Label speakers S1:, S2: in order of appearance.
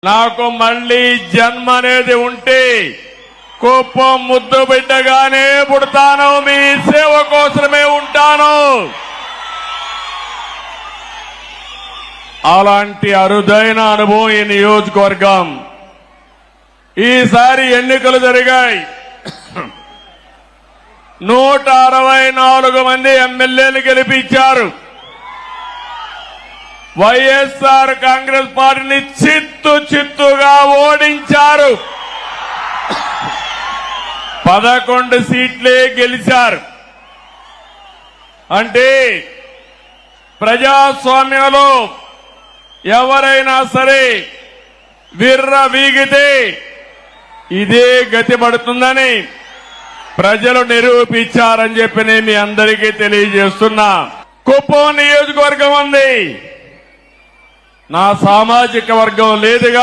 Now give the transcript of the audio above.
S1: నాకు మళ్లీ జన్మ అనేది ఉంటే కుప్పం ముద్దు బిడ్డగానే పుడతాను, మీ సేవ కోసమే ఉంటాను. అలాంటి అరుదైన అనుభవం ఈ నియోజకవర్గం. ఈసారి ఎన్నికలు జరిగాయి. 164 మంది ఎమ్మెల్యేలు గెలిపించారు. వైఎస్ఆర్ కాంగ్రెస్ పార్టీని చిత్తుగా ఓడించారు. 11 సీట్లే గెలిచారు. అంటే ప్రజాస్వామ్యంలో ఎవరైనా సరే విర్ర వీగితే ఇదే గతి పడుతుందని ప్రజలు నిరూపించారని చెప్పి నేను మీ అందరికీ తెలియజేస్తున్నా. కుప్పం నియోజకవర్గం ఉంది, నా సామాజిక వర్గం లేదుగా.